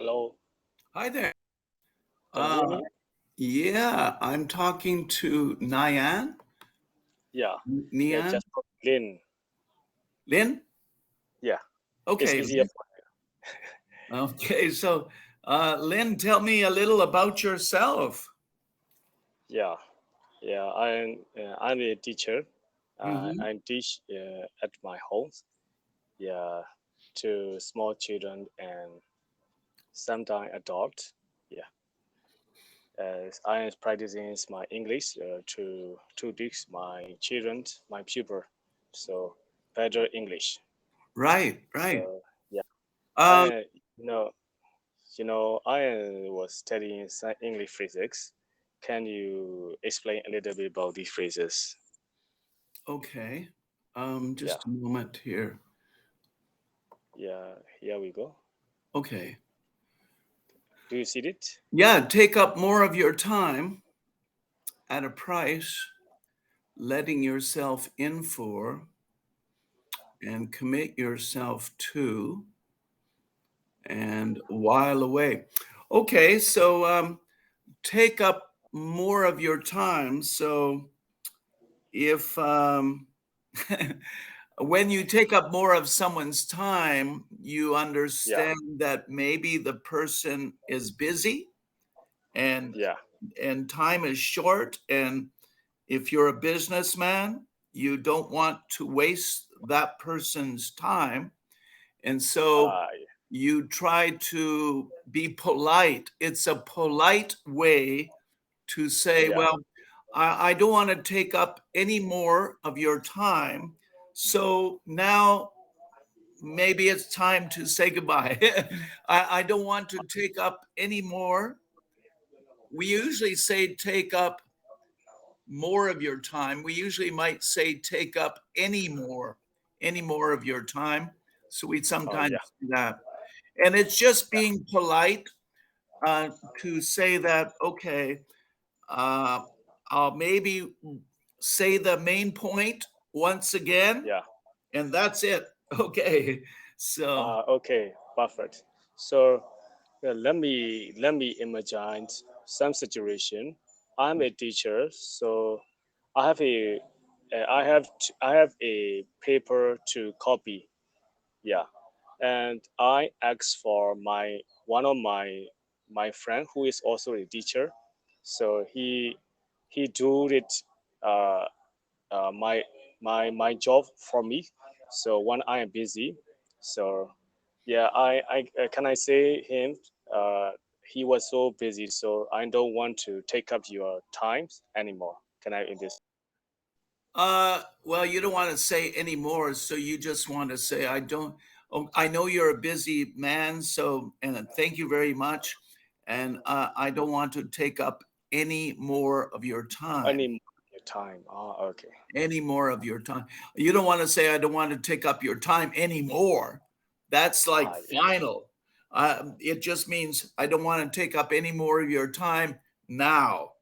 Hello, Hi there. can you hear Uh, me? yeah, I'm talking to Nyan. Yeah, yeah, Nian? just put Lin. Lin? Yeah, it's Okay, easier Lin. for Okay, so Lin, tell me a little about yourself. yeah, yeah. I'm a teacher. Hmm. I teach at my home. Yeah, to small children and sometimes adults. Yeah, I am practicing my English to teach my children, my pupil, so better English. Right, right. So yeah, Uh, I you know I was studying some English physics. Can you explain a little bit about these phrases? okay. Yeah, Just a moment here. yeah, here we go. Okay. Do you see it? Yeah, take up more of your time at a price, letting yourself in for and commit yourself to and while away. Okay, so take up more of your time. So if when you take up more of someone's time, you Yeah, understand that maybe the person is busy and yeah, and time is short. And if you're a businessman, you don't want to waste that person's time. And so uh, you try to be polite. It's a polite way to say, yeah, well, I don't want to take up any more of your time. So now maybe it's time to say goodbye. I don't want to take up any more. We usually say take up more of your time. We usually might say take up any more of your time. So we oh sometimes yeah, do that. And it's just yeah, being polite to say that, okay, uh, I'll maybe say the main point once again, yeah. and that's it. Okay. So, Okay, perfect. So let me imagine some situation. I'm a teacher, so I have a I have a paper to copy. Yeah, and I asked for my one of my friend who is also a teacher, so he do it uh, my my job for me. So when I am busy, so yeah, I can I say him. He was so busy, so I don't want to take up your time anymore. Can I in this? well, you don't want to say any more. So you just want to say, I don't, oh, I know you're a busy man. So, and thank you very much. And I don't want to take up any more of your time. Any more time? Okay. Any more of your time. You don't want to say, I don't want to take up your time anymore. That's like Yeah. final. It just means I don't want to take up any more of your time now,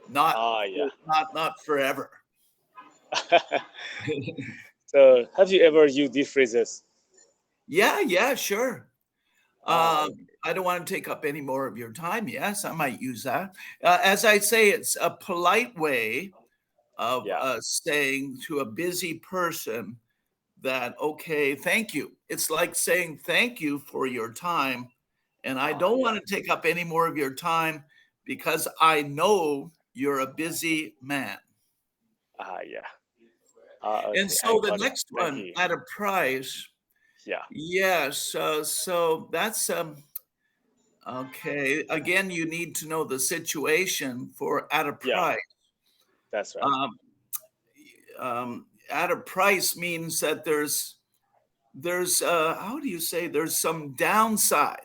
not Yeah. not forever. So have you ever used these phrases? Yeah, yeah, sure. Okay. I don't want to take up any more of your time. Yes, I might use that. As I say, it's a polite way of Yeah. saying to a busy person that, okay, thank you. It's like saying thank you for your time. And I don't Yeah. want to take up any more of your time because I know you're a busy man. Yeah. And Okay. I so the got it. next Thank one you. at a price, Yeah. yes. So that's okay. Again, you need to know the situation for at a Yeah. price. That's right. Um, at a price means that there's how do you say there's some downside.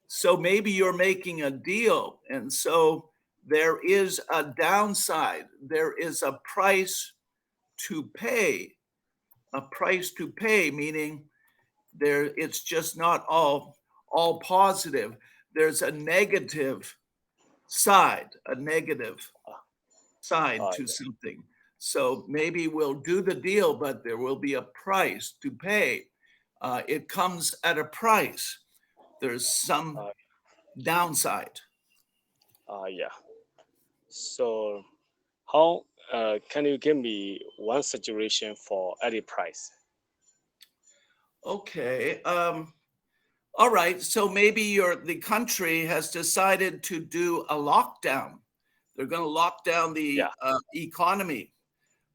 So maybe you're making a deal, and so there is a downside. There is a price to pay. A price to pay, meaning there it's just not all positive. There's a negative side, a negative Uh, side to yeah. something. So maybe we'll do the deal, but there will be a price to pay. It comes at a price. There's some Uh, downside. Yeah. So how can you give me one situation for any price? Okay. All right. So maybe the country has decided to do a lockdown. They're going to lock down Yeah, the economy.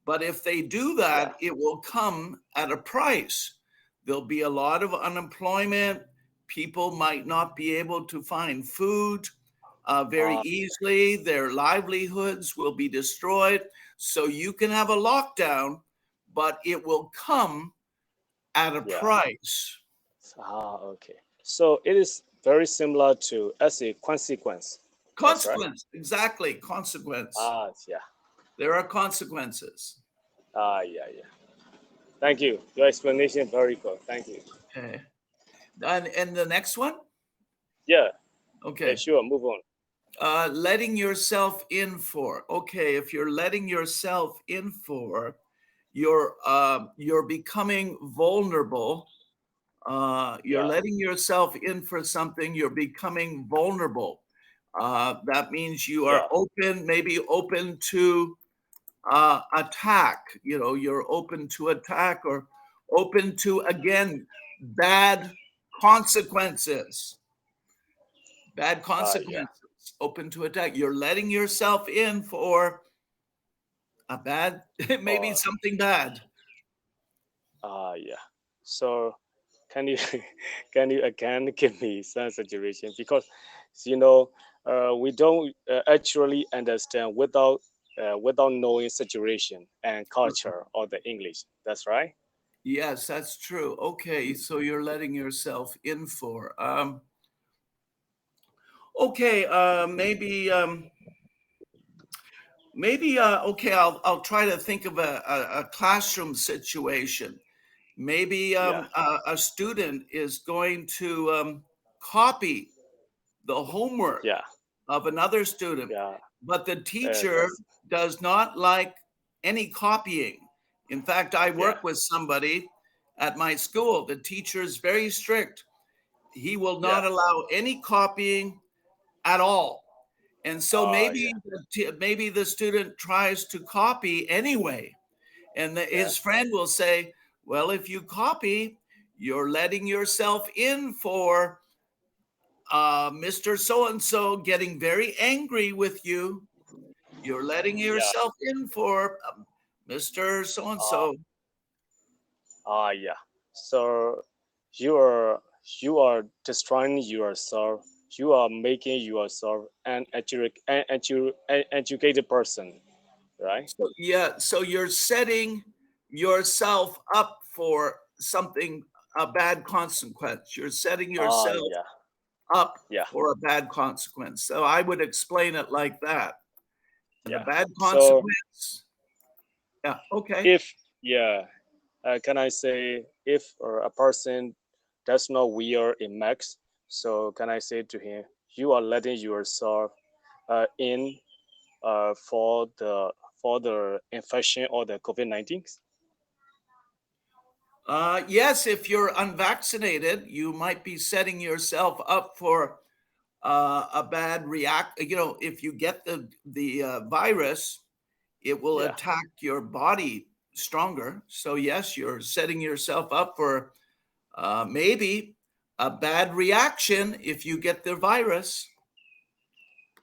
But if they do yeah, that, it will come at a price. There'll be a lot of unemployment. People might not be able to find food very uh, easily. Their livelihoods will be destroyed. So you can have a lockdown, but it will come at a yeah. price. Okay. So it is very similar to as a consequence. That's right. Consequence, exactly. Consequence. Yeah. There are consequences. Yeah, yeah. Thank you. Your explanation very good. Thank you. Okay. And the next one? Yeah, yeah, Okay. sure. Move on. Letting yourself in for. Okay, if you're letting yourself in for, you're becoming vulnerable. You're Yeah, letting yourself in for something. You're becoming vulnerable. That means you are yeah, open, maybe open to attack. You know, you're open to attack or open to again bad consequences. Bad yeah. consequences. Open to attack. You're letting yourself in for a bad, maybe Or something bad. yeah. So can you can you again give me some situation because you know we don't actually understand without knowing situation and culture or the English. That's right. Yes, that's true. Okay, so you're letting yourself in for. Okay, maybe okay. I'll try to think of a classroom situation. Maybe Yeah, a student is going to copy the homework yeah, of another student, yeah. but the teacher That's does not like any copying. In fact, I yeah, work with somebody at my school. The teacher is very strict. He will yeah. not allow any copying at all. And so Yeah, maybe the student tries to copy anyway, and his yes. friend will say, "Well, if you copy, you're letting yourself in for Mr. So and so getting very angry with you. You're letting Yeah. yourself in for Mr. So and Uh, so." yeah. So you are you are destroying yourself. You are making yourself an educated person, right? So, yeah, so you're setting yourself up for something, a bad consequence. You're setting yourself Yeah, up yeah, for a bad consequence. So I would explain it like that. And a yeah. bad So consequence, yeah, okay. if yeah, can I say if a person does not wear a mask, so can I say to him, you are letting yourself in for the infection or the COVID-19? Yes, if you're unvaccinated, you might be setting yourself up for a bad react. You know, if you get the virus, it will Yeah. attack your body stronger. So yes, you're setting yourself up for maybe a bad reaction if you get the virus.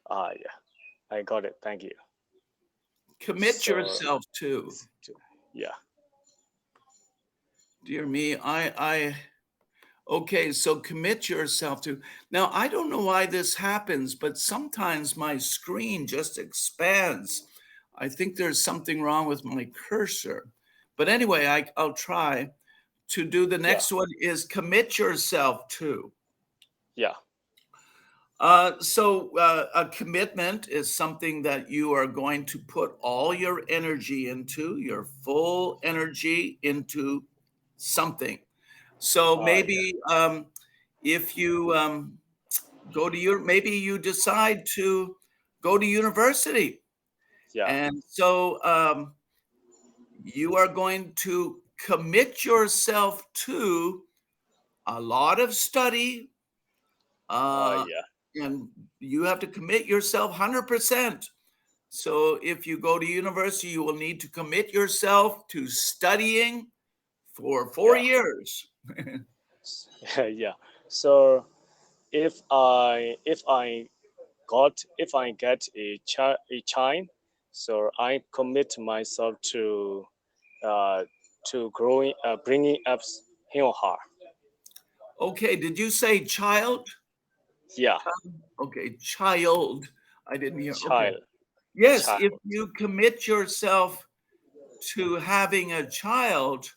Yeah. I got it. Thank you. Commit So, yourself to. yeah, Dear me, I okay, so commit yourself to. Now, I don't know why this happens, but sometimes my screen just expands. I think there's something wrong with my cursor. But anyway, I'll try to do the yeah, next one is commit yourself to. yeah. A commitment is something that you are going to put all your energy into, your full energy into something. So Yeah, maybe if you go to your, maybe you decide to go to university, yeah. and so you are going to commit yourself to a lot of study, uh, Yeah, and you have to commit yourself 100%. So if you go to university, you will need to commit yourself to studying for four Yeah. years. Yeah. So if I get a child, so I commit myself uh, to growing bringing up him or her. Okay, did you say child? Yeah, Okay, child. I didn't hear. Okay. child, Yes, if child. you commit yourself to having a child,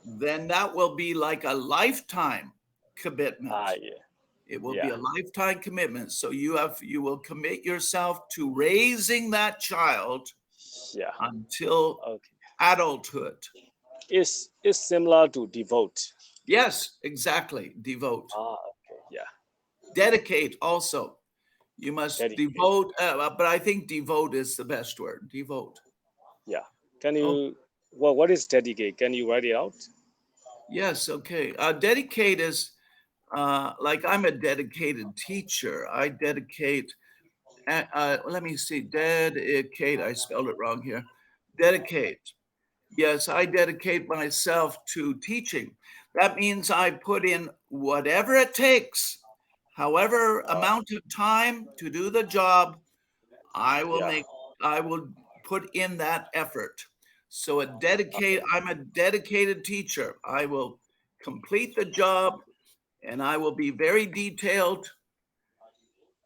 then that will be like a lifetime commitment. Yeah, It will be yeah, a lifetime commitment. So you will commit yourself to raising that child yeah. until Okay. adulthood. It's similar to devote. Yes, exactly. Devote. Okay. Yeah. Dedicate also. You must Dedicate. devote, but I think devote is the best word. Devote. Yeah. Can Oh, you? Well, what is dedicate? Can you write it out? yes. Okay. Dedicate is like I'm a dedicated teacher. I dedicate, let me see, dedicate. I spelled it wrong here. Dedicate. Yes, I dedicate myself to teaching. That means I put in whatever it takes, however Uh, amount of time to do the job, I will yeah. make, I will put in that effort. So Okay. I'm a dedicated teacher. I will complete the job and I will be very detailed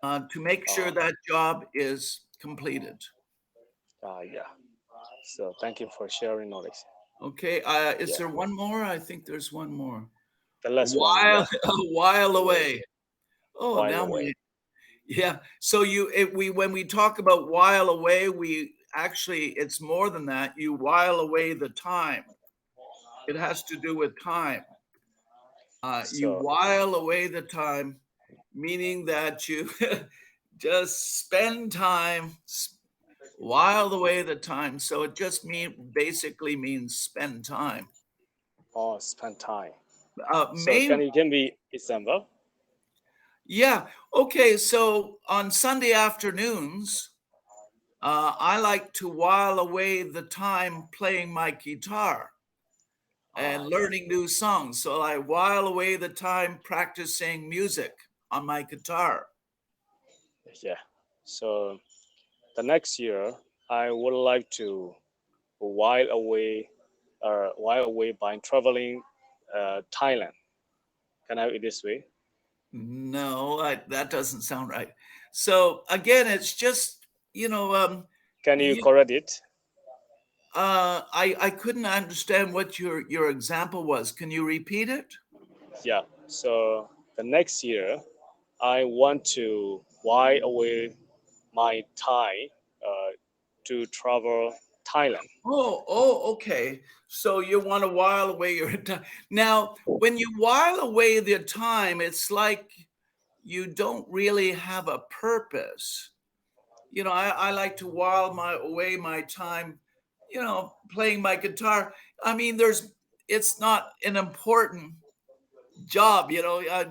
to make sure Uh, that job is completed. yeah. So thank you for sharing knowledge. Okay, is Yeah. there one more? I think there's one more. The A last one. while, Yeah. a while away. Oh, While now away. my, yeah. So we when we talk about while away, we actually it's more than that. You while away the time. It has to do with time. You So while away the time, meaning that you just spend time, while away the time. So it just basically means spend time. spend time. So May can you give me example? Yeah. Okay. So on Sunday afternoons, I like to while away the time playing my guitar and Yeah. learning new songs. So I while away the time practicing music on my guitar. Yeah. So the next year, I would like to while away by traveling Thailand. Can I have it this way? No, that doesn't sound right. So again, it's just you know, Can you you, correct it? I couldn't understand what your example was. Can you repeat it? Yeah. So the next year, I want to while away my time to travel Thailand. Okay. So you want to while away your time. Now, when you while away the time, it's like you don't really have a purpose. I like to while my away my time, playing my guitar. I mean, it's not an important job,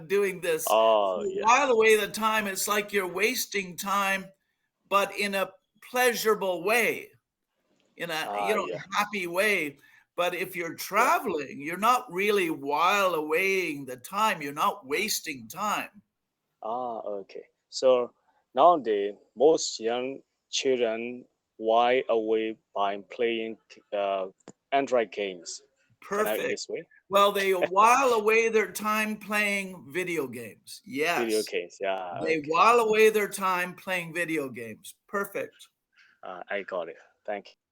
doing this. Oh So yeah. while away the time, it's like you're wasting time, but in a pleasurable way, in a Yeah. happy way. But if you're Yeah. traveling, you're not really while awaying the time, you're not wasting time. Okay. So nowadays, most young children while away by playing uh, Android games. Can I have it Perfect. this way? Well, they while away their time playing video games. Video Yes, games. Yeah. they Okay. while away their time playing video games. Perfect. I got it. Thank you.